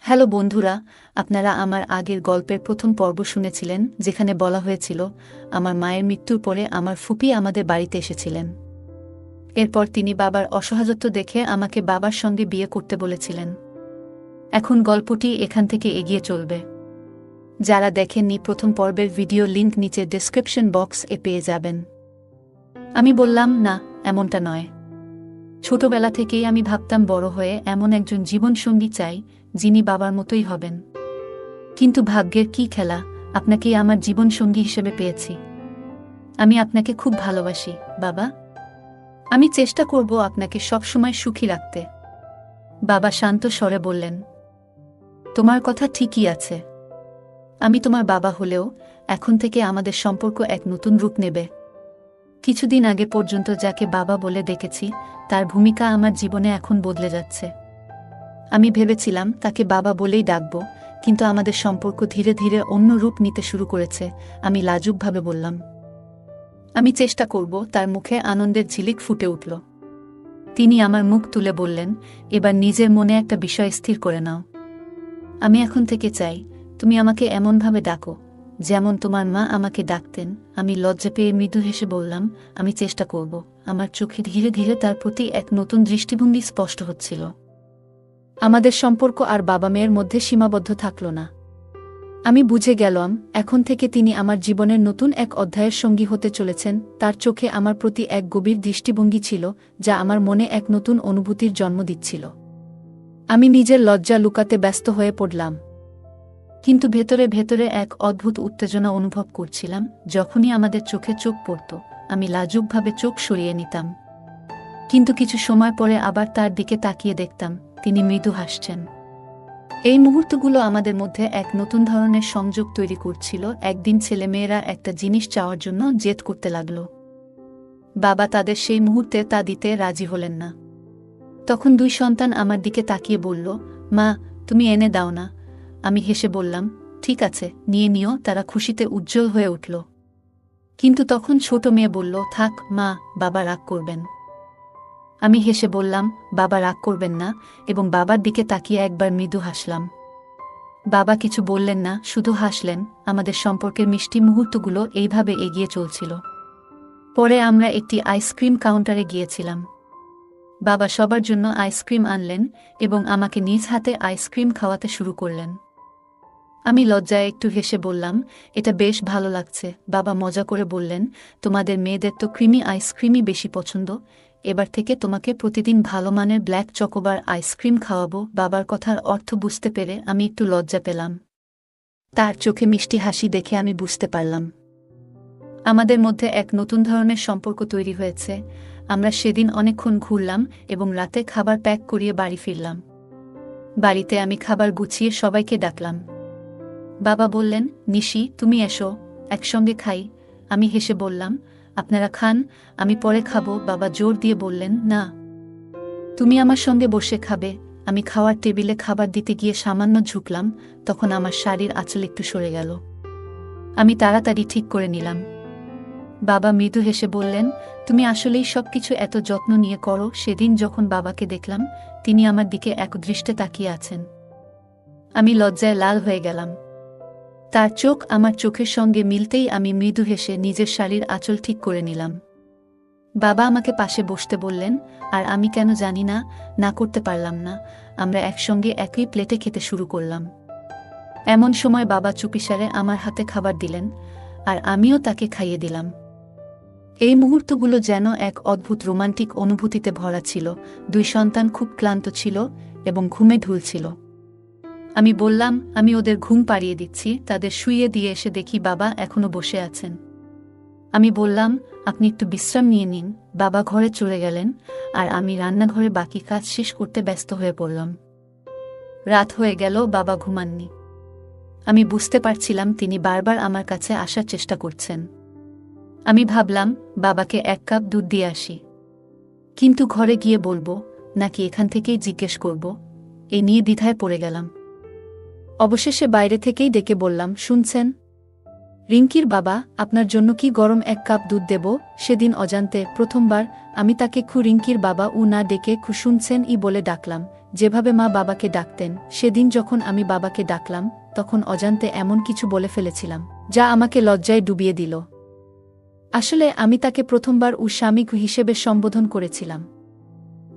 Hello বন্ধুরা, আপনারা আমার আগের গল্পের প্রথম পর্ব শুনেছিলেন, যেখানে বলা হয়েছিল আমার মায়ের মৃত্যুর পরে আমার ফুপি আমাদের বাড়িতে এসেছিলেন। এরপর তিনি বাবার অসহায়ত্ব দেখে আমাকে বাবার সঙ্গে বিয়ে করতে বলেছিলেন। এখন গল্পটি এখান থেকে এগিয়ে চলবে। যারা দেখেননি প্রথম পর্বের ভিডিও লিংক নিচে ডেসক্রিপশন বক্স এ পেয়ে যাবেন। আমি বললাম, না, এমনটা নয়। ছোটবেলা থেকেই আমি ভাবতাম বড় হয়ে এমন একজন জীবনসঙ্গী চাই, যিনি বাবার মতোই হবেন। কিন্তু ভাগ্যের কি খেলা, আপনাকেই আমার জীবনসঙ্গী হিসেবে পেয়েছি। আমি আপনাকে খুব ভালোবাসি, বাবা। আমি চেষ্টা করব আপনাকে সবসময় সুখী রাখতে। বাবা শান্ত স্বরে বললেন, তোমার কথা ঠিকই আছে। আমি তোমার বাবা হলেও এখন থেকে আমাদের সম্পর্ক এক নতুন রূপ নেবে। কিছুদিন আগে পর্যন্ত যাকে বাবা বলে ডেকেছি, তার ভূমিকা আমার জীবনে এখন বদলে যাচ্ছে। আমি ভেবেছিলাম তাকে বাবা বলেই ডাকব, কিন্তু আমাদের সম্পর্ক ধীরে ধীরে অন্য রূপ নিতে শুরু করেছে। আমি লাজুকভাবে বললাম, আমি চেষ্টা করব। তার মুখে আনন্দের ঝিলিক ফুটে উঠল। তিনি আমার মুখ তুলে বললেন, এবার নিজের মনে একটা বিষয় স্থির করে নাও। আমি এখন থেকে চাই তুমি আমাকে এমনভাবে ডাকো যেমন তোমার মা আমাকে ডাকতেন। আমি লজ্জা পেয়ে মৃদু হেসে বললাম, আমি চেষ্টা করব। আমার চোখে ধীরে ধীরে তার প্রতি এক নতুন দৃষ্টিভঙ্গি স্পষ্ট হচ্ছিল। আমাদের সম্পর্ক আর বাবা মেয়ের মধ্যে সীমাবদ্ধ থাকল না। আমি বুঝে গেলাম এখন থেকে তিনি আমার জীবনের নতুন এক অধ্যায়ের সঙ্গী হতে চলেছেন। তার চোখে আমার প্রতি এক গভীর দৃষ্টিভঙ্গি ছিল, যা আমার মনে এক নতুন অনুভূতির জন্ম দিচ্ছিল। আমি নিজের লজ্জা লুকাতে ব্যস্ত হয়ে পড়লাম, কিন্তু ভেতরে ভেতরে এক অদ্ভুত উত্তেজনা অনুভব করছিলাম। যখনই আমাদের চোখে চোখ পড়ত, আমি লাজুকভাবে চোখ সরিয়ে নিতাম। কিন্তু কিছু সময় পরে আবার তার দিকে তাকিয়ে দেখতাম তিনি মৃদু হাসছেন। এই মুহূর্তগুলো আমাদের মধ্যে এক নতুন ধরনের সংযোগ তৈরি করছিল। একদিন ছেলেমেয়েরা একটা জিনিস চাওয়ার জন্য জেদ করতে লাগল। বাবা তাদের সেই মুহূর্তে তা দিতে রাজি হলেন না। তখন দুই সন্তান আমার দিকে তাকিয়ে বলল, মা, তুমি এনে দাও না। আমি হেসে বললাম, ঠিক আছে, নিয়ে নিও। তারা খুশিতে উজ্জ্বল হয়ে উঠল। কিন্তু তখন ছোট মেয়ে বলল, থাক মা, বাবা রাগ করবেন। আমি হেসে বললাম, বাবা রাগ করবেন না, এবং বাবার দিকে তাকিয়ে একবার মৃদু হাসলাম। বাবা কিছু বললেন না, শুধু হাসলেন। আমাদের সম্পর্কের মিষ্টি মুহূর্তগুলো এইভাবে এগিয়ে চলছিল। পরে আমরা একটি আইসক্রিম কাউন্টারে গিয়েছিলাম। বাবা সবার জন্য আইসক্রিম আনলেন এবং আমাকে নিজ হাতে আইসক্রিম খাওয়াতে শুরু করলেন। আমি লজ্জায় একটু হেসে বললাম, এটা বেশ ভালো লাগছে। বাবা মজা করে বললেন, তোমাদের মেয়েদের তো ক্রিমি আইসক্রিমই বেশি পছন্দ। এবার থেকে তোমাকে প্রতিদিন ভালো মানের ব্ল্যাক চকোবার আইসক্রিম খাওয়াবো। বাবার কথার অর্থ বুঝতে পেরে আমি একটু লজ্জা পেলাম। তার চোখে মিষ্টি হাসি দেখে আমি বুঝতে পারলাম আমাদের মধ্যে এক নতুন ধরনের সম্পর্ক তৈরি হয়েছে। আমরা সেদিন অনেকক্ষণ ঘুরলাম এবং রাতে খাবার প্যাক করিয়ে বাড়ি ফিরলাম। বাড়িতে আমি খাবার গুছিয়ে সবাইকে ডাকলাম। বাবা বললেন, নিশি, তুমি এসো, একসঙ্গে খাই। আমি হেসে বললাম, আপনারা খান, আমি পরে খাবো। বাবা জোর দিয়ে বললেন, না, তুমি আমার সঙ্গে বসে খাবে। আমি খাওয়ার টেবিলে খাবার দিতে গিয়ে সামান্য ঝুঁকলাম। তখন আমার শাড়ির আঁচল একটু সরে গেল। আমি তাড়াতাড়ি ঠিক করে নিলাম। বাবা মৃদু হেসে বললেন, তুমি আসলেই সবকিছু এত যত্ন নিয়ে করো। সেদিন যখন বাবাকে দেখলাম, তিনি আমার দিকে একদৃষ্টে তাকিয়ে আছেন। আমি লজ্জায় লাল হয়ে গেলাম। তার চোখ আমার চোখের সঙ্গে মিলতেই আমি মৃদু হেসে নিজের শাড়ির আঁচল ঠিক করে নিলাম। বাবা আমাকে পাশে বসতে বললেন, আর আমি কেন জানি না, না করতে পারলাম না। আমরা একসঙ্গে একই প্লেটে খেতে শুরু করলাম। এমন সময় বাবা চুপিসারে আমার হাতে খাবার দিলেন, আর আমিও তাকে খাইয়ে দিলাম। এই মুহূর্তগুলো যেন এক অদ্ভুত রোমান্টিক অনুভূতিতে ভরা ছিল। দুই সন্তান খুব ক্লান্ত ছিল এবং ঘুমে ঢুলছিল। আমি বললাম, আমি ওদের ঘুম পাড়িয়ে দিচ্ছি। তাদের শুইয়ে দিয়ে এসে দেখি বাবা এখনো বসে আছেন। আমি বললাম, আপনি একটু বিশ্রাম নিয়ে নিন। বাবা ঘরে চলে গেলেন, আর আমি রান্নাঘরে বাকি কাজ শেষ করতে ব্যস্ত হয়ে পড়লাম। রাত হয়ে গেল, বাবা ঘুমাননি। আমি বুঝতে পারছিলাম তিনি বারবার আমার কাছে আসার চেষ্টা করছেন। আমি ভাবলাম, বাবাকে এক কাপ দুধ দিয়ে আসি। কিন্তু ঘরে গিয়ে বলবো নাকি এখান থেকেই জিজ্ঞেস করব, এ নিয়ে দ্বিধায় পড়ে গেলাম। অবশেষে বাইরে থেকেই ডেকে বললাম, শুনছেন রিঙ্কির বাবা, আপনার জন্য কি গরম এক কাপ দুধ দেব? সেদিন অজান্তে প্রথমবার আমি তাকে রিঙ্কির বাবা না ডেকে শুনছেন বলে ডাকলাম, যেভাবে মা বাবাকে ডাকতেন। সেদিন যখন আমি বাবাকে ডাকলাম তখন অজান্তে এমন কিছু বলে ফেলেছিলাম যা আমাকে লজ্জায় ডুবিয়ে দিল। আসলে আমি তাকে প্রথমবার স্বামী হিসেবে সম্বোধন করেছিলাম।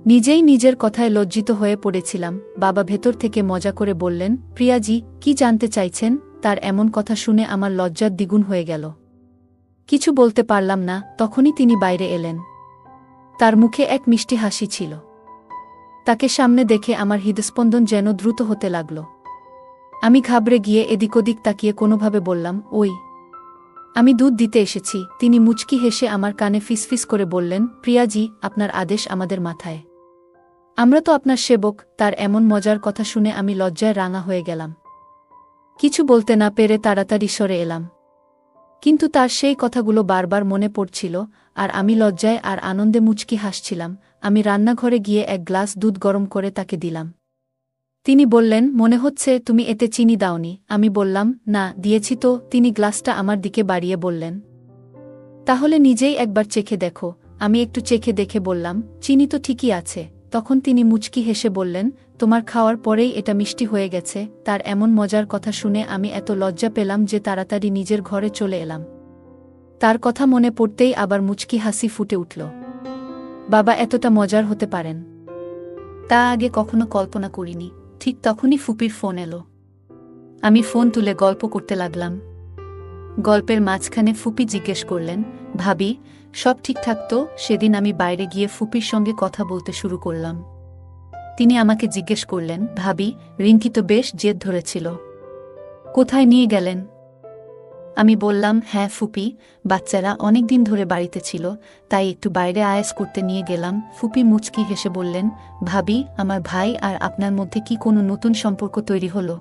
নিজেই নিজের কথায় লজ্জিত হয়ে পড়েছিলাম। বাবা ভেতর থেকে মজা করে বললেন, প্রিয়াজি, কি জানতে চাইছেন? তার এমন কথা শুনে আমার লজ্জার দ্বিগুণ হয়ে গেল। কিছু বলতে পারলাম না। তখনই তিনি বাইরে এলেন। তার মুখে এক মিষ্টি হাসি ছিল। তাকে সামনে দেখে আমার হৃদস্পন্দন যেন দ্রুত হতে লাগল। আমি ঘাবড়ে গিয়ে এদিক ওদিক তাকিয়ে কোনোভাবে বললাম, ওই, আমি দুধ দিতে এসেছি। তিনি মুচকি হেসে আমার কানে ফিসফিস করে বললেন, প্রিয়াজি, আপনার আদেশ আমাদের মাথায়। আমরা তো আপনার সেবক। তার এমন মজার কথা শুনে আমি লজ্জায় রাঙা হয়ে গেলাম। কিছু বলতে না পেরে তাড়াতাড়ি সরে এলাম। কিন্তু তার সেই কথাগুলো বারবার মনে পড়ছিল, আর আমি লজ্জায় আর আনন্দে মুচকি হাসছিলাম। আমি রান্নাঘরে গিয়ে এক গ্লাস দুধ গরম করে তাকে দিলাম। তিনি বললেন, মনে হচ্ছে তুমি এতে চিনি দাওনি। আমি বললাম, না, দিয়েছি তো। তিনি গ্লাসটা আমার দিকে বাড়িয়ে বললেন, তাহলে নিজেই একবার চেখে দেখো। আমি একটু চেখে দেখে বললাম, চিনি তো ঠিকই আছে। তখন তিনি মুচকি হেসে বললেন, তোমার খাওয়ার পরেই এটা মিষ্টি হয়ে গেছে। তার এমন মজার কথা শুনে আমি এত লজ্জা পেলাম যে তাড়াতাড়ি নিজের ঘরে চলে এলাম। তার কথা মনে পড়তেই আবার মুচকি হাসি ফুটে উঠল। বাবা এতটা মজার হতে পারেন তা আগে কখনো কল্পনা করিনি। ঠিক তখনই ফুপির ফোন এলো। আমি ফোন তুলে গল্প করতে লাগলাম। গল্পের মাঝখানে ফুপি জিজ্ঞেস করলেন, ভাবি, সব ঠিকঠাক তো? সেদিন আমি বাইরে গিয়ে ফুপির সঙ্গে কথা বলতে শুরু করলাম। তিনি আমাকে জিজ্ঞেস করলেন, ভাবি, রিঙ্কি তো বেশ জেদ ধরেছিল, কোথায় নিয়ে গেলেন? আমি বললাম, হ্যাঁ ফুপি, বাচ্চারা অনেকদিন ধরে বাড়িতে ছিল, তাই একটু বাইরে আয়েস করতে নিয়ে গেলাম। ফুপি মুচকি হেসে বললেন, ভাবি, আমার ভাই আর আপনার মধ্যে কি কোনো নতুন সম্পর্ক তৈরি হলো?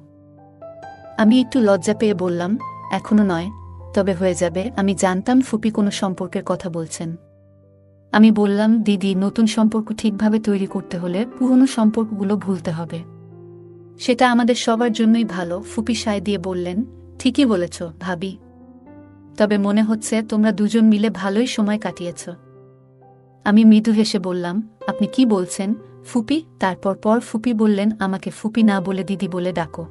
আমি একটু লজ্জা পেয়ে বললাম, এখনো নয়, তবে হয়ে যাবে। আমি জানতাম ফুপি কোনো সম্পর্কের কথা বলছেন। আমি বললাম, দিদি, নতুন সম্পর্ক ঠিকভাবে তৈরি করতে হলে পুরনো সম্পর্কগুলো ভুলতে হবে। সেটা আমাদের সবার জন্যই ভালো। ফুপি সায় দিয়ে বললেন, ঠিকই বলেছ ভাবি, তবে মনে হচ্ছে তোমরা দুজন মিলে ভালোই সময় কাটিয়েছ। আমি মৃদু হেসে বললাম, আপনি কি বলছেন ফুপি? তারপর ফুপি বললেন, আমাকে ফুপি না বলে দিদি বলে ডাকো।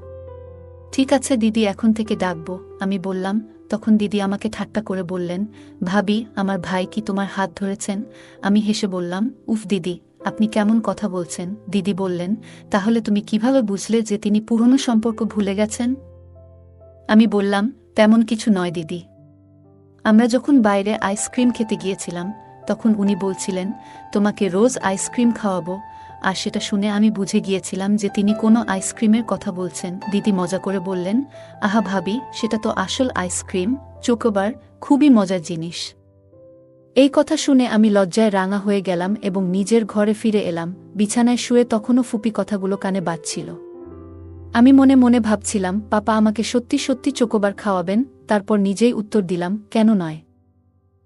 ঠিক আছে দিদি, এখন থেকে ডাকবো। আমি বললাম। তখন দিদি আমাকে ঠাট্টা করে বললেন, ভাবি, আমার ভাই কি তোমার হাত ধরেছেন? আমি হেসে বললাম, উফ দিদি, আপনি কেমন কথা বলছেন? দিদি বললেন, তাহলে তুমি কিভাবে বুঝলে যে তিনি পুরনো সম্পর্ক ভুলে গেছেন? আমি বললাম, তেমন কিছু নয় দিদি। আমরা যখন বাইরে আইসক্রিম খেতে গিয়েছিলাম তখন উনি বলছিলেন, তোমাকে রোজ আইসক্রিম খাওয়াবো, আর সেটা শুনে আমি বুঝে গিয়েছিলাম যে তিনি কোনো আইসক্রিমের কথা বলছেন। দিদি মজা করে বললেন, আহা ভাবি, সেটা তো আসল আইসক্রিম, চোকোবার, খুবই মজার জিনিস। এই কথা শুনে আমি লজ্জায় রাঙা হয়ে গেলাম এবং নিজের ঘরে ফিরে এলাম। বিছানায় শুয়ে তখনও ফুপি কথাগুলো কানে বাজছিল। আমি মনে মনে ভাবছিলাম, পাপা আমাকে সত্যি সত্যি চোকোবার খাওয়াবেন? তারপর নিজেই উত্তর দিলাম, কেন নয়?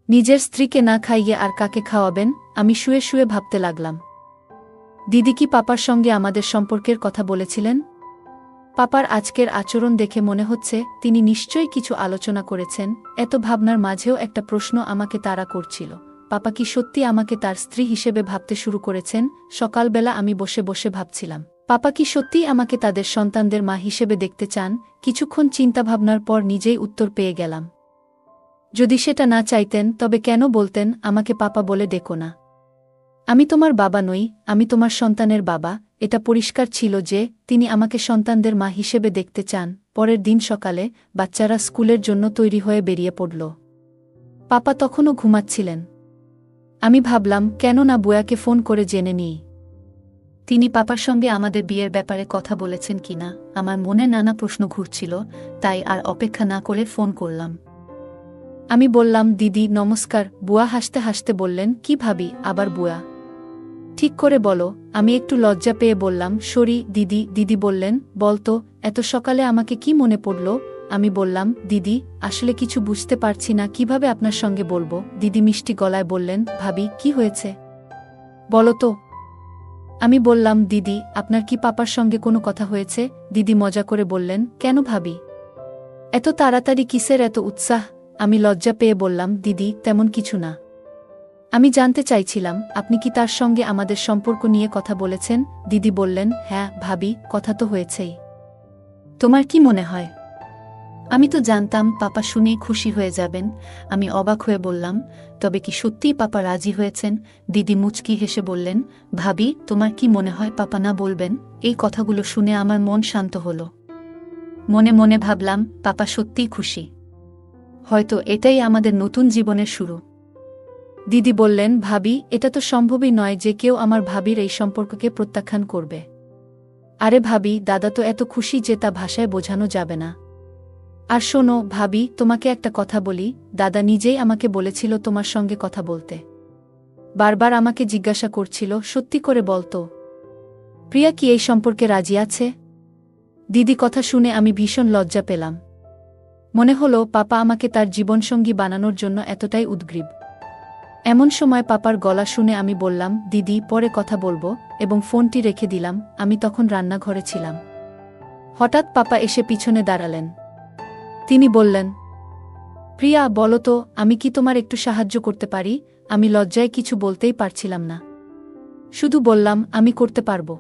নিজের স্ত্রীকে না খাইয়ে আর কাকে খাওয়াবেন? আমি শুয়ে শুয়ে ভাবতে লাগলাম, দিদি কি পাপার সঙ্গে আমাদের সম্পর্কের কথা বলেছিলেন? পাপার আজকের আচরণ দেখে মনে হচ্ছে তিনি নিশ্চয়ই কিছু আলোচনা করেছেন। এত ভাবনার মাঝেও একটা প্রশ্ন আমাকে তাড়া করছিল, পাপা কি সত্যি আমাকে তার স্ত্রী হিসেবে ভাবতে শুরু করেছেন? সকালবেলা আমি বসে বসে ভাবছিলাম, পাপা কি সত্যিই আমাকে তাদের সন্তানদের মা হিসেবে দেখতে চান? কিছুক্ষণ চিন্তাভাবনার পর নিজেই উত্তর পেয়ে গেলাম। যদি সেটা না চাইতেন তবে কেন বলতেন, আমাকে পাপা বলে ডেকো না? আমি তোমার বাবা নই, আমি তোমার সন্তানের বাবা। এটা পরিষ্কার ছিল যে তিনি আমাকে সন্তানদের মা হিসেবে দেখতে চান। পরের দিন সকালে বাচ্চারা স্কুলের জন্য তৈরি হয়ে বেরিয়ে পড়ল। পাপা তখনও ঘুমাচ্ছিলেন। আমি ভাবলাম, কেন না বুয়াকে ফোন করে জেনে নিই তিনি পাপার সঙ্গে আমাদের বিয়ের ব্যাপারে কথা বলেছেন কিনা। আমার মনে নানা প্রশ্ন ঘুরছিল, তাই আর অপেক্ষা না করে ফোন করলাম। আমি বললাম, দিদি নমস্কার। বুয়া হাসতে হাসতে বললেন, কি ভাবি, আবার বুয়া? ঠিক করে বলো। আমি একটু লজ্জা পেয়ে বললাম, সরি দিদি। দিদি বললেন, বলতো, এত সকালে আমাকে কি মনে পড়ল? আমি বললাম, দিদি, আসলে কিছু বুঝতে পারছি না, কিভাবে আপনার সঙ্গে বলবো। দিদি মিষ্টি গলায় বললেন, ভাবি, কি হয়েছে বলো তো? আমি বললাম, দিদি, আপনার কি পাপার সঙ্গে কোনো কথা হয়েছে? দিদি মজা করে বললেন, কেন ভাবি, এত তাড়াতাড়ি কিসের এত উৎসাহ? আমি লজ্জা পেয়ে বললাম, দিদি, তেমন কিছু না। আমি জানতে চাইছিলাম আপনি কি তার সঙ্গে আমাদের সম্পর্ক নিয়ে কথা বলেছেন? দিদি বললেন, হ্যাঁ ভাবি, কথা তো হয়েছেই। তোমার কি মনে হয়? আমি তো জানতাম পাপা শুনেই খুশি হয়ে যাবেন। আমি অবাক হয়ে বললাম, তবে কি সত্যিই পাপা রাজি হয়েছেন? দিদি মুচকি হেসে বললেন, ভাবি, তোমার কি মনে হয় পাপা না বলবেন? এই কথাগুলো শুনে আমার মন শান্ত হল। মনে মনে ভাবলাম, পাপা সত্যিই খুশি। হয়তো এটাই আমাদের নতুন জীবনের শুরু। দিদি বললেন, ভাবি, এটা তো সম্ভবই নয় যে কেউ আমার ভাবির এই সম্পর্ককে প্রত্যাখ্যান করবে। আরে ভাবি, দাদা তো এত খুশি যে তা ভাষায় বোঝানো যাবে না। আর শোনো ভাবি, তোমাকে একটা কথা বলি, দাদা নিজেই আমাকে বলেছিল তোমার সঙ্গে কথা বলতে। বারবার আমাকে জিজ্ঞাসা করছিল, সত্যি করে বলতো প্রিয়া কি এই সম্পর্কে রাজি আছে? দিদি কথা শুনে আমি ভীষণ লজ্জা পেলাম। মনে হলো পাপা আমাকে তার জীবনসঙ্গী বানানোর জন্য এতটাই উদ্গ্রীব। এমন সময় পাপার গলা শুনে আমি বললাম, দিদি, পরে কথা বলবো, এবং ফোনটি রেখে দিলাম। আমি তখন রান্নাঘরে ছিলাম। হঠাৎ পাপা এসে পিছনে দাঁড়ালেন। তিনি বললেন, প্রিয়া, বলো তো, আমি কি তোমার একটু সাহায্য করতে পারি? আমি লজ্জায় কিছু বলতেই পারছিলাম না। শুধু বললাম, আমি করতে পারবো।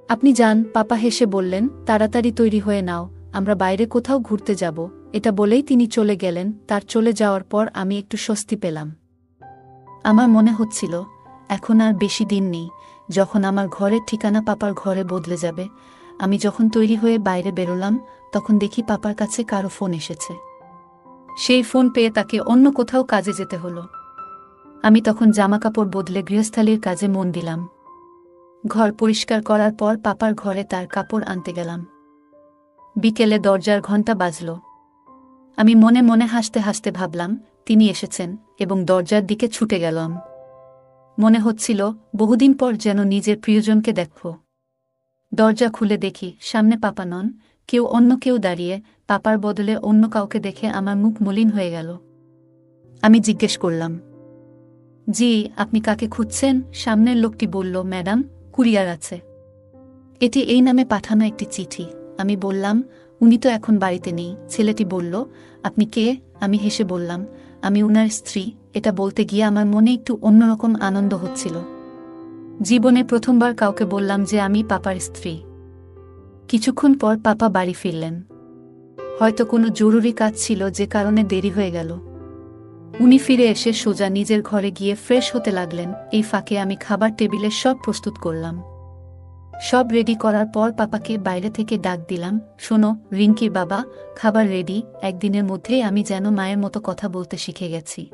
আপনি যান। পাপা হেসে বললেন, তাড়াতাড়ি তৈরি হয়ে নাও, আমরা বাইরে কোথাও ঘুরতে যাব। এটা বলেই তিনি চলে গেলেন। তার চলে যাওয়ার পর আমি একটু স্বস্তি পেলাম। আমার মনে হচ্ছিল এখন আর বেশি দিন নেই যখন আমার ঘরের ঠিকানা পাপার ঘরে বদলে যাবে। আমি যখন তৈরি হয়ে বাইরে বেরোলাম, তখন দেখি পাপার কাছে কারো ফোন এসেছে। সেই ফোন পেয়ে তাকে অন্য কোথাও কাজে যেতে হলো। আমি তখন জামাকাপড় বদলে গৃহস্থালির কাজে মন দিলাম। ঘর পরিষ্কার করার পর পাপার ঘরে তার কাপড় আনতে গেলাম। বিকেলে দরজার ঘণ্টা বাজল। আমি মনে মনে হাসতে হাসতে ভাবলাম, তিনি এসেছেন, এবং দরজার দিকে ছুটে গেলাম। মনে হচ্ছিল বহুদিন পর যেন নিজের প্রিয়জনকে দেখব। দরজা খুলে দেখি সামনে পাপা নন, অন্য কেউ দাঁড়িয়ে। পাপার বদলে অন্য কাউকে দেখে আমার মুখ মলিন হয়ে গেল। আমি জিজ্ঞেস করলাম, জি, আপনি কাকে খুঁজছেন? সামনের লোকটি বলল, ম্যাডাম, কুরিয়ার আছে। এটি এই নামে পাঠানো একটি চিঠি। আমি বললাম, উনি তো এখন বাড়িতে নেই। ছেলেটি বলল, আপনি কে? আমি হেসে বললাম, আমি উনার স্ত্রী। এটা বলতে গিয়ে আমার মনে একটু অন্যরকম আনন্দ হচ্ছিল। জীবনে প্রথমবার কাউকে বললাম যে আমি পাপার স্ত্রী। কিছুক্ষণ পর পাপা বাড়ি ফিরলেন। হয়তো কোনো জরুরি কাজ ছিল যে কারণে দেরি হয়ে গেল। উনি ফিরে এসে সোজা নিজের ঘরে গিয়ে ফ্রেশ হতে লাগলেন। এই ফাঁকে আমি খাবার টেবিলে সব প্রস্তুত করলাম। সব রেডি করার পর পাপাকে বাইরে থেকে ডাক দিলাম, শোনো রিঙ্কির বাবা, খাবার রেডি। একদিনের মধ্যেই আমি যেন মায়ের মতো কথা বলতে শিখে গেছি।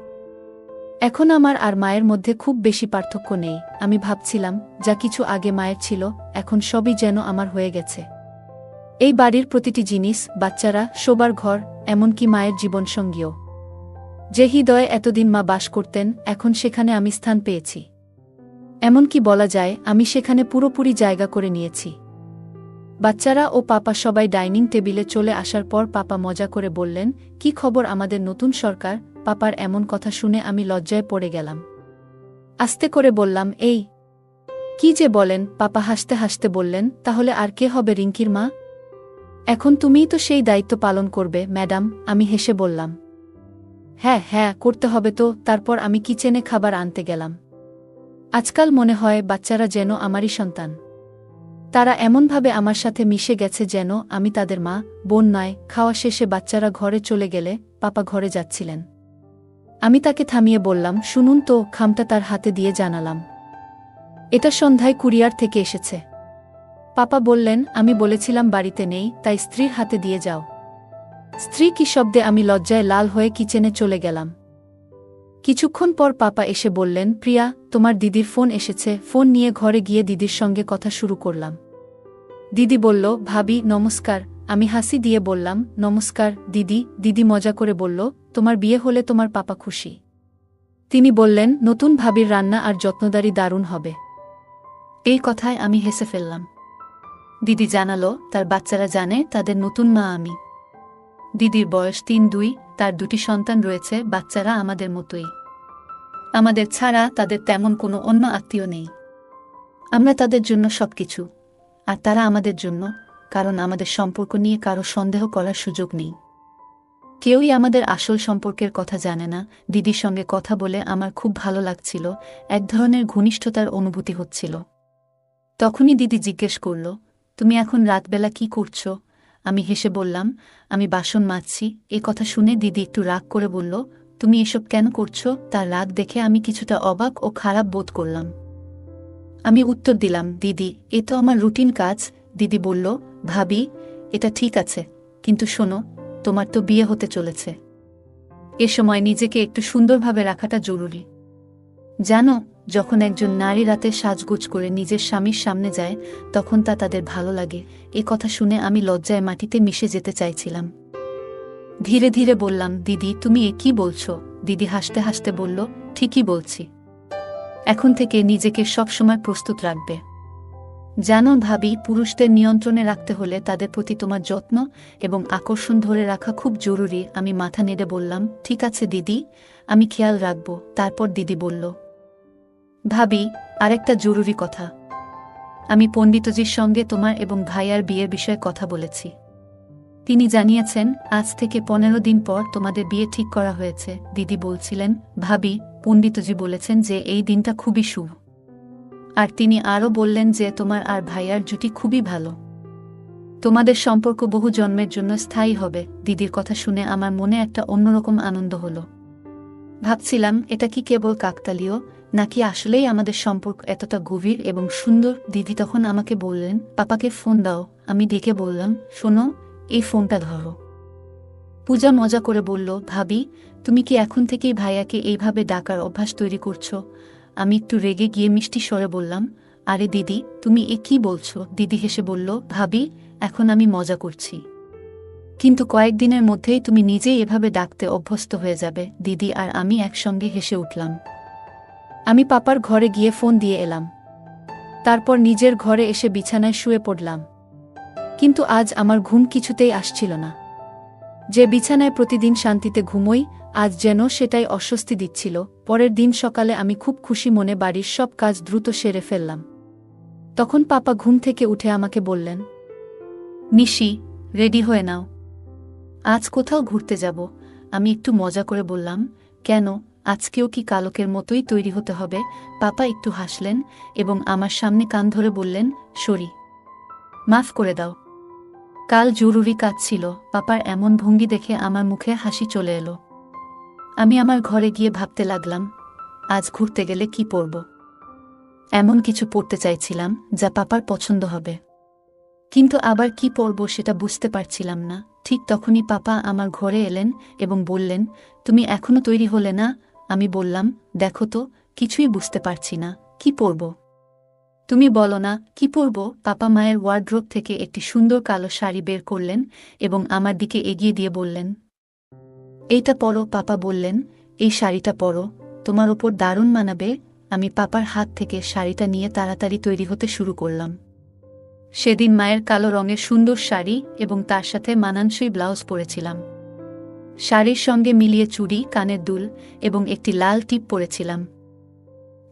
এখন আমার আর মায়ের মধ্যে খুব বেশি পার্থক্য নেই। আমি ভাবছিলাম, যা কিছু আগে মায়ের ছিল, এখন সবই যেন আমার হয়ে গেছে। এই বাড়ির প্রতিটি জিনিস, বাচ্চারা, শোবার ঘর, এমনকি মায়ের জীবনসঙ্গীও। যে হৃদয়ে এতদিন মা বাস করতেন, এখন সেখানে আমি স্থান পেয়েছি। এমনকি বলা যায় আমি সেখানে পুরোপুরি জায়গা করে নিয়েছি। বাচ্চারা ও পাপা সবাই ডাইনিং টেবিলে চলে আসার পর পাপা মজা করে বললেন, কি খবর আমাদের নতুন সরকার? পাপার এমন কথা শুনে আমি লজ্জায় পড়ে গেলাম। আস্তে করে বললাম, এই কি যে বলেন? পাপা হাসতে হাসতে বললেন, তাহলে আর কে হবে রিঙ্কির মা? এখন তুমিই তো সেই দায়িত্ব পালন করবে ম্যাডাম। আমি হেসে বললাম, হ্যাঁ হ্যাঁ, করতে হবে তো। তারপর আমি কিচেনে খাবার আনতে গেলাম। আজকাল মনে হয় বাচ্চারা যেন আমারই সন্তান। তারা এমনভাবে আমার সাথে মিশে গেছে যেন আমি তাদের মা, বোন নয়। খাওয়া শেষে বাচ্চারা ঘরে চলে গেলে পাপা ঘরে যাচ্ছিলেন। আমি তাকে থামিয়ে বললাম, শুনুন তো। খামটা তার হাতে দিয়ে জানালাম, এটা সন্ধ্যায় কুরিয়ার থেকে এসেছে। পাপা বললেন, আমি বলেছিলাম বাড়িতে নেই, তাই স্ত্রীর হাতে দিয়ে যাও। স্ত্রী কি শব্দে আমি লজ্জায় লাল হয়ে কিচেনে চলে গেলাম। কিছুক্ষণ পর পাপা এসে বললেন, প্রিয়া, তোমার দিদির ফোন এসেছে। ফোন নিয়ে ঘরে গিয়ে দিদির সঙ্গে কথা শুরু করলাম। দিদি বলল, ভাবি নমস্কার। আমি হাসি দিয়ে বললাম, নমস্কার দিদি। দিদি মজা করে বলল, তোমার বিয়ে হলে তোমার পাপা খুশি। তিনি বললেন, নতুন ভাবির রান্না আর যত্নদারি দারুণ হবে। এই কথায় আমি হেসে ফেললাম। দিদি জানালো, তার বাচ্চারা জানে তাদের নতুন মা আমি। দিদির বয়স ৩-২, তার ২টি সন্তান রয়েছে। বাচ্চারা আমাদের মতোই। আমাদের ছাড়া তাদের তেমন কোনো অন্য আত্মীয় নেই। আমরা তাদের জন্য সবকিছু, আর তারা আমাদের জন্য, কারণ আমাদের সম্পর্ক নিয়ে কারো সন্দেহ করার সুযোগ নেই। কেউই আমাদের আসল সম্পর্কের কথা জানে না। দিদির সঙ্গে কথা বলে আমার খুব ভালো লাগছিল, এক ধরনের ঘনিষ্ঠতার অনুভূতি হচ্ছিল। তখনই দিদি জিজ্ঞেস করল, তুমি এখন রাতবেলা কি করছো? আমি হেসে বললাম, আমি বাসন মাজছি। এ কথা শুনে দিদি একটু রাগ করে বলল, তুমি এসব কেন করছো? তার রাগ দেখে আমি কিছুটা অবাক ও খারাপ বোধ করলাম। আমি উত্তর দিলাম, দিদি, এ তো আমার রুটিন কাজ। দিদি বলল, ভাবি, এটা ঠিক আছে, কিন্তু শোনো, তোমার তো বিয়ে হতে চলেছে। এ সময় নিজেকে একটু সুন্দরভাবে রাখাটা জরুরি। জানো, যখন একজন নারী রাতে সাজগোজ করে নিজের স্বামীর সামনে যায়, তখন তা তাদের ভালো লাগে। এ কথা শুনে আমি লজ্জায় মাটিতে মিশে যেতে চাইছিলাম। ধীরে ধীরে বললাম, দিদি, তুমি এ কি বলছো? দিদি হাসতে হাসতে বলল, ঠিকই বলছি। এখন থেকে নিজেকে সবসময় প্রস্তুত রাখবে। জানো ভাবি, পুরুষদের নিয়ন্ত্রণে রাখতে হলে তাদের প্রতি তোমার যত্ন এবং আকর্ষণ ধরে রাখা খুব জরুরি। আমি মাথা নেড়ে বললাম, ঠিক আছে দিদি, আমি খেয়াল রাখব। তারপর দিদি বলল, ভাবি, আরেকটা জরুরি কথা। আমি পণ্ডিতজির সঙ্গে তোমার এবং ভাইয়ার বিয়ের বিষয়ে কথা বলেছি। তিনি জানিয়েছেন আজ থেকে 15 দিন পর তোমাদের বিয়ে ঠিক করা হয়েছে। দিদি বলছিলেন, ভাবি, পণ্ডিতজি বলেছেন যে এই দিনটা খুবই শুভ। আর তিনি আরও বললেন যে তোমার আর ভাইয়ার জুটি খুবই ভালো। তোমাদের সম্পর্ক বহু জন্মের জন্য স্থায়ী হবে। দিদির কথা শুনে আমার মনে একটা অন্যরকম আনন্দ হলো। ভাবছিলাম, এটা কি কেবল কাকতালীয়, নাকি আসলেই আমাদের সম্পর্ক এতটা গভীর এবং সুন্দর? দিদি তখন আমাকে বললেন, পাপাকে ফোন দাও। আমি ডেকে বললাম, শোনো, এই ফোনটা ধরো। পূজা মজা করে বলল, ভাবি, তুমি কি এখন থেকেই ভাইয়াকে এইভাবে ডাকার অভ্যাস তৈরি করছো? আমি একটু রেগে গিয়ে মিষ্টি স্বরে বললাম, আরে দিদি, তুমি এ কি বলছো? দিদি হেসে বলল, ভাবি, এখন আমি মজা করছি, কিন্তু কয়েকদিনের মধ্যেই তুমি নিজেই এভাবে ডাকতে অভ্যস্ত হয়ে যাবে। দিদি আর আমি একসঙ্গে হেসে উঠলাম। আমি পাপার ঘরে গিয়ে ফোন দিয়ে এলাম। তারপর নিজের ঘরে এসে বিছানায় শুয়ে পড়লাম। কিন্তু আজ আমার ঘুম কিছুতেই আসছিল না। যে বিছানায় প্রতিদিন শান্তিতে ঘুমোই, আজ যেন সেটাই অস্বস্তি দিচ্ছিল। পরের দিন সকালে আমি খুব খুশি মনে বাড়ির সব কাজ দ্রুত সেরে ফেললাম। তখন পাপা ঘুম থেকে উঠে আমাকে বললেন, নিশি, রেডি হয়ে নাও, আজ কোথাও ঘুরতে যাব। আমি একটু মজা করে বললাম, কেন, আজকেও কি কালকের মতোই তৈরি হতে হবে? পাপা একটু হাসলেন এবং আমার সামনে কান ধরে বললেন, সরি, মাফ করে দাও, কাল জরুরি কাজ ছিল। পাপার এমন ভঙ্গি দেখে আমার মুখে হাসি চলে এলো। আমি আমার ঘরে গিয়ে ভাবতে লাগলাম, আজ ঘুরতে গেলে কি পরব। এমন কিছু পরতে চাইছিলাম যা পাপার পছন্দ হবে, কিন্তু আবার কি পরব সেটা বুঝতে পারছিলাম না। ঠিক তখনই পাপা আমার ঘরে এলেন এবং বললেন, তুমি এখনো তৈরি হলে না? আমি বললাম, দেখো তো, কিছুই বুঝতে পারছি না, কি পরব? তুমি বলো না, কি পরব? পাপা মায়ের ওয়ার্ড্রোব থেকে একটি সুন্দর কালো শাড়ি বের করলেন এবং আমার দিকে এগিয়ে দিয়ে বললেন, এইটা পরো। পাপা বললেন, এই শাড়িটা পরো, তোমার ওপর দারুণ মানাবে। আমি পাপার হাত থেকে শাড়িটা নিয়ে তাড়াতাড়ি তৈরি হতে শুরু করলাম। সেদিন মায়ের কালো রঙের সুন্দর শাড়ি এবং তার সাথে মানানসই ব্লাউজ পরেছিলাম। শাড়ির সঙ্গে মিলিয়ে চুড়ি, কানের দুল এবং একটি লাল টিপ পরেছিলাম।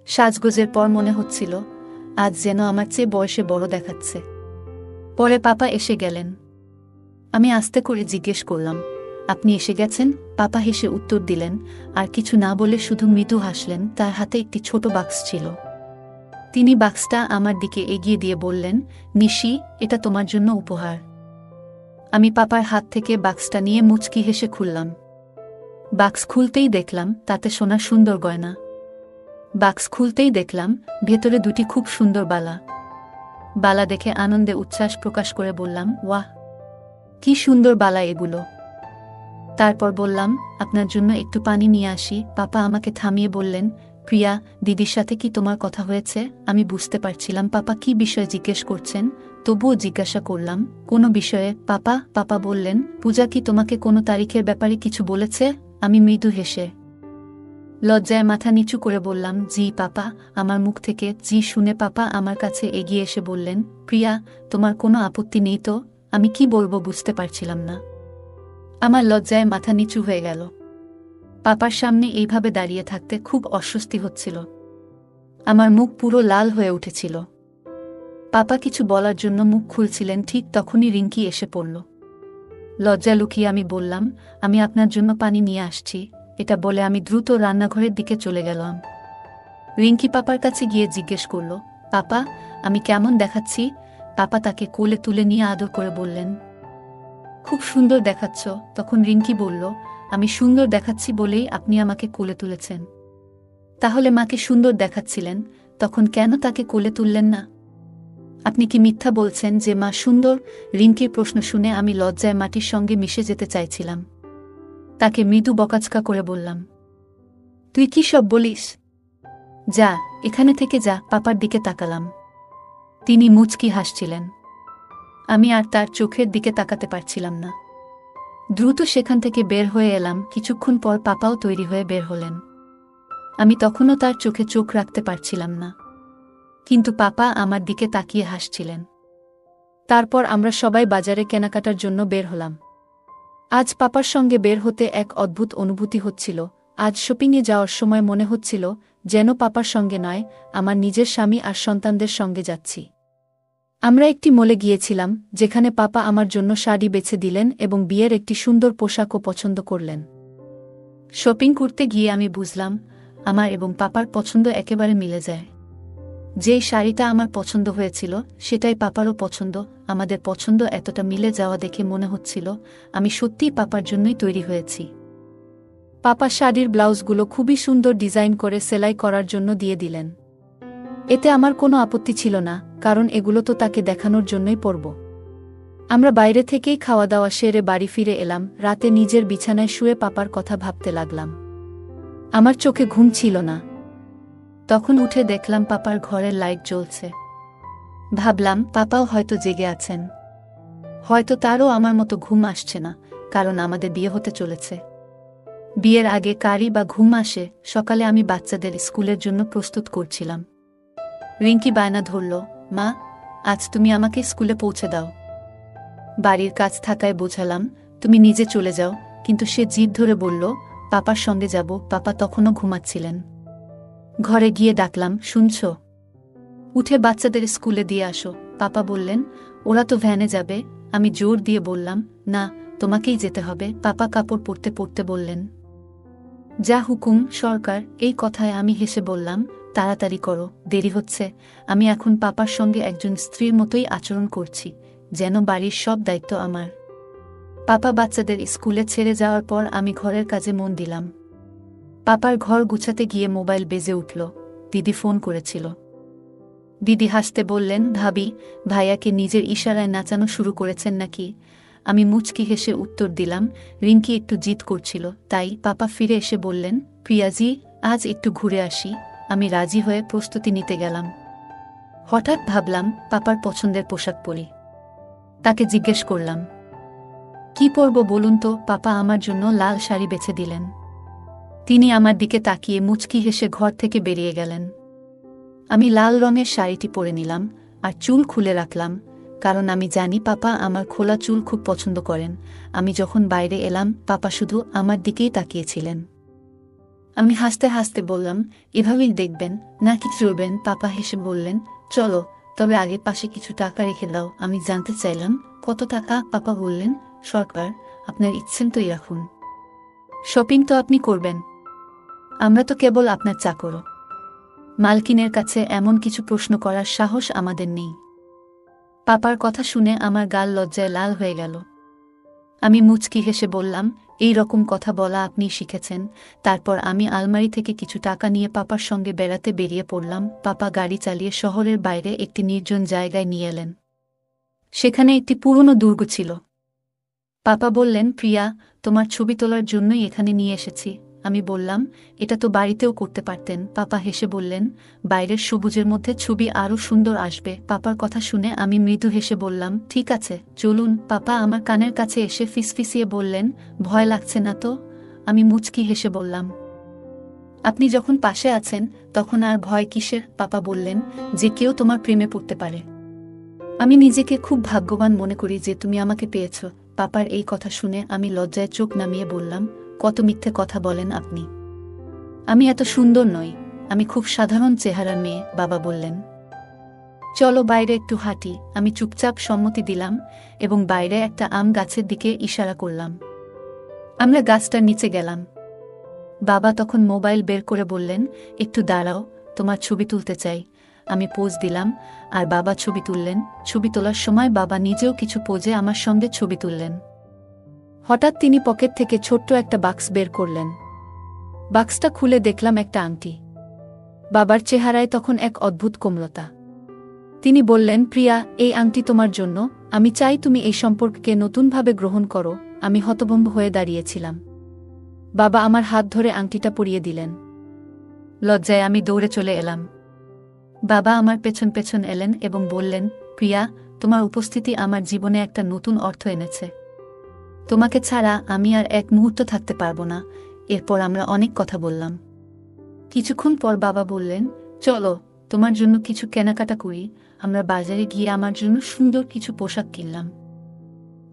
সাজগোজের পর মনে হচ্ছিল আজ যেন আমার চেয়ে বয়সে বড় দেখাচ্ছে। পরে পাপা এসে গেলেন। আমি আস্তে করে জিজ্ঞেস করলাম, আপনি এসে গেছেন? পাপা হেসে উত্তর দিলেন, আর কিছু না বলে শুধু মৃদু হাসলেন। তার হাতে একটি ছোট বাক্স ছিল। তিনি বাক্সটা আমার দিকে এগিয়ে দিয়ে বললেন, নিশি, এটা তোমার জন্য উপহার। আমি পাপার হাত থেকে বাক্সটা নিয়ে মুচকি হেসে খুললাম। বাক্স খুলতেই দেখলাম তাতে সোনার সুন্দর গয়না। বাক্স খুলতেই দেখলাম ভেতরে দুটি খুব সুন্দর বালা। বালা দেখে আনন্দে উচ্ছ্বাস প্রকাশ করে বললাম, ওয়াহ, কি সুন্দর বালা এগুলো। তারপর বললাম, আপনার জন্য একটু পানি নিয়ে আসি। পাপা আমাকে থামিয়ে বললেন, প্রিয়া, দিদির সাথে কি তোমার কথা হয়েছে? আমি বুঝতে পারছিলাম পাপা কি বিষয়ে জিজ্ঞেস করছেন, তবুও জিজ্ঞাসা করলাম, কোনো বিষয়ে পাপা? পাপা বললেন, পূজা কি তোমাকে কোনো তারিখের ব্যাপারে কিছু বলেছে? আমি মৃদু হেসে লজ্জায় মাথা নিচু করে বললাম, জি পাপা। আমার মুখ থেকে জি শুনে পাপা আমার কাছে এগিয়ে এসে বললেন, প্রিয়া, তোমার কোনো আপত্তি নেই তো? আমি কি বলবো বুঝতে পারছিলাম না। আমার লজ্জায় মাথা নিচু হয়ে গেল। পাপার সামনে এইভাবে দাঁড়িয়ে থাকতে খুব অস্বস্তি হচ্ছিল। আমার মুখ পুরো লাল হয়ে উঠেছিল। পাপা কিছু বলার জন্য মুখ খুলছিলেন, ঠিক তখনই রিঙ্কি এসে পড়ল। লজ্জা লুকিয়ে আমি বললাম, আমি আপনার জন্য পানি নিয়ে আসছি। এটা বলে আমি দ্রুত রান্নাঘরের দিকে চলে গেলাম। রিঙ্কি পাপার কাছে গিয়ে জিজ্ঞেস করল, পাপা, আমি কেমন দেখাচ্ছি? পাপা তাকে কোলে তুলে নিয়ে আদর করে বললেন, খুব সুন্দর দেখাচ্ছ। তখন রিঙ্কি বলল, আমি সুন্দর দেখাচ্ছি বলেই আপনি আমাকে কোলে তুলেছেন। তাহলে মাকে সুন্দর দেখাচ্ছিলেন, তখন কেন তাকে কোলে তুললেন না? আপনি কি মিথ্যা বলছেন যে মা সুন্দর? রিঙ্কির প্রশ্ন শুনে আমি লজ্জায় মাটির সঙ্গে মিশে যেতে চাইছিলাম। তাকে মৃদু বকাচকা করে বললাম, তুই কি সব বলিস? যা, এখানে থেকে যা। পাপার দিকে তাকালাম। তিনি মুচকি হাসছিলেন। আমি আর তার চোখের দিকে তাকাতে পারছিলাম না। দ্রুত সেখান থেকে বের হয়ে এলাম। কিছুক্ষণ পর পাপাও তৈরি হয়ে বের হলেন। আমি তখনও তার চোখে চোখ রাখতে পারছিলাম না, কিন্তু পাপা আমার দিকে তাকিয়ে হাসছিলেন। তারপর আমরা সবাই বাজারে কেনাকাটার জন্য বের হলাম। আজ পাপার সঙ্গে বের হতে এক অদ্ভুত অনুভূতি হচ্ছিল। আজ শপিংয়ে যাওয়ার সময় মনে হচ্ছিল যেন পাপার সঙ্গে নয়, আমার নিজের স্বামী আর সন্তানদের সঙ্গে যাচ্ছি। আমরা একটি মলে গিয়েছিলাম, যেখানে পাপা আমার জন্য শাড়ি বেছে দিলেন এবং বিয়ের একটি সুন্দর পোশাকও পছন্দ করলেন। শপিং করতে গিয়ে আমি বুঝলাম, আমার এবং পাপার পছন্দ একেবারে মিলে যায়। যেই শাড়িটা আমার পছন্দ হয়েছিল সেটাই পাপারও পছন্দ। আমাদের পছন্দ এতটা মিলে যাওয়া দেখে মনে হচ্ছিল আমি সত্যিই পাপার জন্যই তৈরি হয়েছি। পাপা শাড়ির ব্লাউজগুলো খুবই সুন্দর ডিজাইন করে সেলাই করার জন্য দিয়ে দিলেন। এতে আমার কোনো আপত্তি ছিল না, কারণ এগুলো তো তাকে দেখানোর জন্যই পরব। আমরা বাইরে থেকেই খাওয়া দাওয়া সেরে বাড়ি ফিরে এলাম। রাতে নিজের বিছানায় শুয়ে পাপার কথা ভাবতে লাগলাম। আমার চোখে ঘুম ছিল না। তখন উঠে দেখলাম পাপার ঘরের লাইট জ্বলছে। ভাবলাম পাপাও হয়তো জেগে আছেন। হয়তো তারও আমার মতো ঘুম আসছে না, কারণ আমাদের বিয়ে হতে চলেছে। বিয়ের আগে কারি বা ঘুম আসে? সকালে আমি বাচ্চাদের স্কুলের জন্য প্রস্তুত করছিলাম। রিঙ্কি বায়না ধরল, মা, আজ তুমি আমাকে স্কুলে পৌঁছে দাও। বাড়ির কাজ থাকায় বোঝালাম, তুমি নিজে চলে যাও, কিন্তু সে জিদ ধরে বলল, পাপার সঙ্গে যাব। পাপা তখনও ঘুমাচ্ছিলেন। ঘরে গিয়ে ডাকলাম, শুনছ? উঠে বাচ্চাদের স্কুলে দিয়ে আসো। পাপা বললেন, ওরা তো ভ্যানে যাবে। আমি জোর দিয়ে বললাম, না, তোমাকেই যেতে হবে। পাপা কাপড় পরতে পরতে বললেন, যা হুকুম সরকার। এই কথায় আমি হেসে বললাম, তাড়াতাড়ি করো, দেরি হচ্ছে। আমি এখন পাপার সঙ্গে একজন স্ত্রীর মতোই আচরণ করছি, যেন বাড়ির সব দায়িত্ব আমার। পাপা বাচ্চাদের স্কুলে ছেড়ে যাওয়ার পর আমি ঘরের কাজে মন দিলাম। পাপার ঘর গুছাতে গিয়ে মোবাইল বেজে উঠল। দিদি ফোন করেছিল। দিদি হাসতে বললেন, ভাবি, ভাইয়াকে নিজের ইশারায় নাচানো শুরু করেছেন নাকি? আমি মুচকি হেসে উত্তর দিলাম, রিঙ্কি একটু জিদ করছিল তাই। পাপা ফিরে এসে বললেন, প্রিয়াজি, আজ একটু ঘুরে আসি। আমি রাজি হয়ে প্রস্তুতি নিতে গেলাম। হঠাৎ ভাবলাম পাপার পছন্দের পোশাক পরি। তাকে জিজ্ঞেস করলাম, কি পরব বলুন তো? পাপা আমার জন্য লাল শাড়ি বেছে দিলেন। তিনি আমার দিকে তাকিয়ে মুচকি হেসে ঘর থেকে বেরিয়ে গেলেন। আমি লাল রঙের শাড়িটি পরে নিলাম আর চুল খুলে রাখলাম, কারণ আমি জানি পাপা আমার খোলা চুল খুব পছন্দ করেন। আমি যখন বাইরে এলাম, পাপা শুধু আমার দিকেই তাকিয়েছিলেন। আমি হাসতে হাসতে বললাম, এভাবেই দেখবেন নাকি চলবেন? পাপা হেসে বললেন, চলো, তবে আগে পাশে কিছু টাকা রেখে দাও। আমি জানতে চাইলাম, কত টাকা? পাপা বললেন, সরকার, আপনার ইচ্ছেন তোই রাখুন। শপিং তো আপনি করবেন, আমরা তো কেবল আপনার চাকর। মালকিনের কাছে এমন কিছু প্রশ্ন করার সাহস আমাদের নেই। পাপার কথা শুনে আমার গাল লজ্জায় লাল হয়ে গেল। আমি মুচকি হেসে বললাম, এই রকম কথা বলা আপনি শিখেছেন? তারপর আমি আলমারি থেকে কিছু টাকা নিয়ে পাপার সঙ্গে বেড়াতে বেরিয়ে পড়লাম। পাপা গাড়ি চালিয়ে শহরের বাইরে একটি নির্জন জায়গায় নিয়ে এলেন। সেখানে একটি পুরনো দুর্গ ছিল। পাপা বললেন, প্রিয়া, তোমার ছবি তোলার জন্যই এখানে নিয়ে এসেছি। আমি বললাম, এটা তো বাড়িতেও করতে পারতেন। পাপা হেসে বললেন, বাইরের সবুজের মধ্যে ছবি আরও সুন্দর আসবে। পাপার কথা শুনে আমি মৃদু হেসে বললাম, ঠিক আছে, চলুন। পাপা আমার কানের কাছে এসে ফিসফিসিয়ে বললেন, ভয় লাগছে না তো? আমি মুচকি হেসে বললাম, আপনি যখন পাশে আছেন তখন আর ভয় কিসের? পাপা বললেন, যে কেউ তোমার প্রেমে পড়তে পারে। আমি নিজেকে খুব ভাগ্যবান মনে করি যে তুমি আমাকে পেয়েছ। পাপার এই কথা শুনে আমি লজ্জায় চোখ নামিয়ে বললাম, কত মিথ্যে কথা বলেন আপনি। আমি এত সুন্দর নই, আমি খুব সাধারণ চেহারার মেয়ে। বাবা বললেন, চলো বাইরে একটু হাঁটি। আমি চুপচাপ সম্মতি দিলাম এবং বাইরে একটা আম গাছের দিকে ইশারা করলাম। আমরা গাছটার নিচে গেলাম। বাবা তখন মোবাইল বের করে বললেন, একটু দাঁড়াও, তোমার ছবি তুলতে চাই। আমি পোজ দিলাম আর বাবা ছবি তুললেন। ছবি তোলার সময় বাবা নিজেও কিছু পোজে আমার সঙ্গে ছবি তুললেন। হঠাৎ তিনি পকেট থেকে ছোট্ট একটা বাক্স বের করলেন। বাক্সটা খুলে দেখলাম একটা আংটি। বাবার চেহারায় তখন এক অদ্ভুত কোমলতা। তিনি বললেন, প্রিয়া, এই আংটি তোমার জন্য। আমি চাই তুমি এই সম্পর্ককে নতুনভাবে গ্রহণ করো। আমি হতভম্ব হয়ে দাঁড়িয়েছিলাম। বাবা আমার হাত ধরে আংটিটা পরিয়ে দিলেন। লজ্জায় আমি দৌড়ে চলে এলাম। বাবা আমার পেছন পেছন এলেন এবং বললেন, প্রিয়া, তোমার উপস্থিতি আমার জীবনে একটা নতুন অর্থ এনেছে। তোমাকে ছাড়া আমি আর এক মুহূর্ত থাকতে পারবো না। এরপর আমরা অনেক কথা বললাম। কিছুক্ষণ পর বাবা বললেন, চলো, তোমার জন্য কিছু কেনাকাটা করি। আমরা বাজারে গিয়ে আমার জন্য সুন্দর কিছু পোশাক কিনলাম।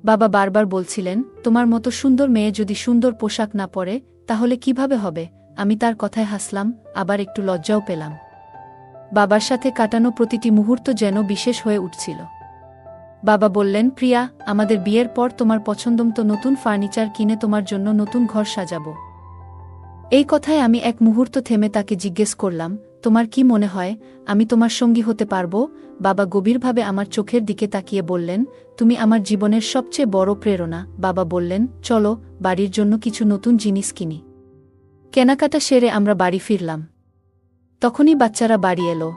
বাবা বারবার বলছিলেন, তোমার মতো সুন্দর মেয়ে যদি সুন্দর পোশাক না পরে তাহলে কিভাবে হবে? আমি তার কথায় হাসলাম, আবার একটু লজ্জাও পেলাম। বাবার সাথে কাটানো প্রতিটি মুহূর্ত যেন বিশেষ হয়ে উঠছিল। বাবা বললেন, প্রিয়া, আমাদের বিয়ের পর তোমার পছন্দমতো নতুন ফার্নিচার কিনে তোমার জন্য নতুন ঘর সাজাবো। এই কথায় আমি এক মুহূর্ত থেমে তাকে জিজ্ঞেস করলাম, তোমার কি মনে হয় আমি তোমার সঙ্গী হতে পারবো? বাবা গভীরভাবে আমার চোখের দিকে তাকিয়ে বললেন, তুমি আমার জীবনের সবচেয়ে বড় প্রেরণা। বাবা বললেন, চলো, বাড়ির জন্য কিছু নতুন জিনিস কিনি। কেনাকাটা সেরে আমরা বাড়ি ফিরলাম। তখনই বাচ্চারা বাড়ি এলো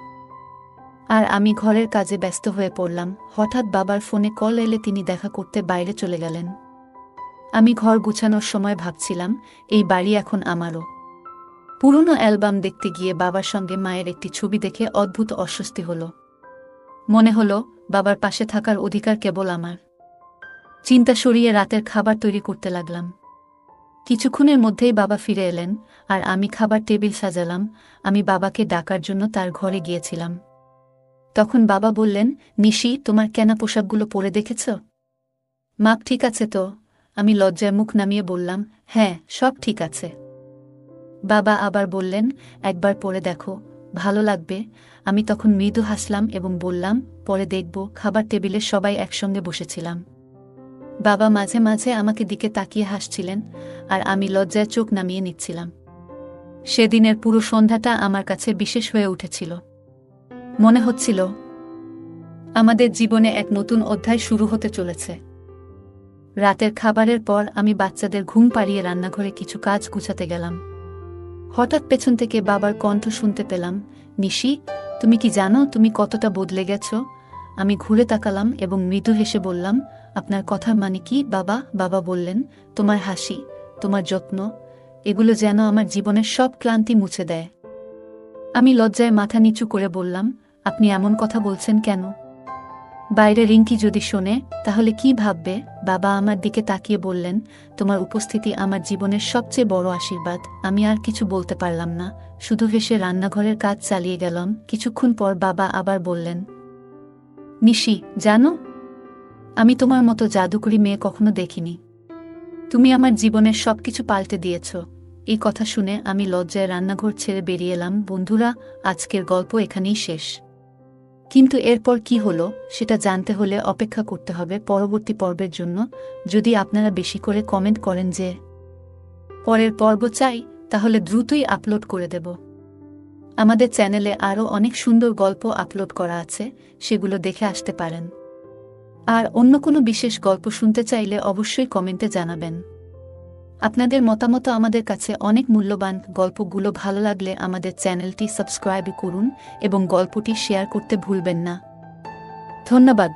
আর আমি ঘরের কাজে ব্যস্ত হয়ে পড়লাম। হঠাৎ বাবার ফোনে কল এলে তিনি দেখা করতে বাইরে চলে গেলেন। আমি ঘর গুছানোর সময় ভাবছিলাম, এই বাড়ি এখন আমারও। পুরনো অ্যালবাম দেখতে গিয়ে বাবার সঙ্গে মায়ের একটি ছবি দেখে অদ্ভুত অস্বস্তি হলো। মনে হলো বাবার পাশে থাকার অধিকার কেবল আমার। চিন্তা সরিয়ে রাতের খাবার তৈরি করতে লাগলাম। কিছুক্ষণের মধ্যেই বাবা ফিরে এলেন আর আমি খাবার টেবিল সাজালাম। আমি বাবাকে ডাকার জন্য তার ঘরে গিয়েছিলাম। তখন বাবা বললেন, নিশি, তোমার কেনা পোশাকগুলো পরে দেখেছ? মাপ ঠিক আছে তো? আমি লজ্জায় মুখ নামিয়ে বললাম, হ্যাঁ, সব ঠিক আছে। বাবা আবার বললেন, একবার পরে দেখো, ভালো লাগবে। আমি তখন মৃদু হাসলাম এবং বললাম, পরে দেখব। খাবার টেবিলে সবাই একসঙ্গে বসেছিলাম। বাবা মাঝে মাঝে আমাকে দিকে তাকিয়ে হাসছিলেন আর আমি লজ্জায় চোখ নামিয়ে নিচ্ছিলাম। সেদিনের পুরো সন্ধ্যাটা আমার কাছে বিশেষ হয়ে উঠেছিল। মনে হচ্ছিল আমাদের জীবনে এক নতুন অধ্যায় শুরু হতে চলেছে। রাতের খাবারের পর আমি বাচ্চাদের ঘুম পাড়িয়ে রান্নাঘরে কিছু কাজ গুছাতে গেলাম। হঠাৎ পেছন থেকে বাবার কণ্ঠ শুনতে পেলাম, নিশি, তুমি কি জানো তুমি কতটা বদলে গেছ? আমি ঘুরে তাকালাম এবং মৃদু হেসে বললাম, আপনার কথার মানে কি বাবা? বাবা বললেন, তোমার হাসি, তোমার যত্ন, এগুলো যেন আমার জীবনের সব ক্লান্তি মুছে দেয়। আমি লজ্জায় মাথা নিচু করে বললাম, আপনি এমন কথা বলছেন কেন? বাইরে রিঙ্কি যদি শোনে তাহলে কি ভাববে? বাবা আমার দিকে তাকিয়ে বললেন, তোমার উপস্থিতি আমার জীবনের সবচেয়ে বড় আশীর্বাদ। আমি আর কিছু বলতে পারলাম না, শুধু হেসে রান্নাঘরের কাজ চালিয়ে গেলাম। কিছুক্ষণ পর বাবা আবার বললেন, নিশি, জানো, আমি তোমার মতো জাদুকরি মেয়ে কখনো দেখিনি। তুমি আমার জীবনের সবকিছু পাল্টে দিয়েছ। এই কথা শুনে আমি লজ্জায় রান্নাঘর ছেড়ে বেরিয়ে এলাম। বন্ধুরা, আজকের গল্প এখানেই শেষ। কিন্তু এরপর কি হলো সেটা জানতে হলে অপেক্ষা করতে হবে পরবর্তী পর্বের জন্য। যদি আপনারা বেশি করে কমেন্ট করেন যে পরের পর্ব চাই, তাহলে দ্রুতই আপলোড করে দেব। আমাদের চ্যানেলে আরও অনেক সুন্দর গল্প আপলোড করা আছে, সেগুলো দেখে আসতে পারেন। আর অন্য কোনো বিশেষ গল্প শুনতে চাইলে অবশ্যই কমেন্টে জানাবেন। আপনাদের মতামত আমাদের কাছে অনেক মূল্যবান। গল্পগুলো ভালো লাগলে আমাদের চ্যানেলটি সাবস্ক্রাইব করুন এবং গল্পটি শেয়ার করতে ভুলবেন না। ধন্যবাদ।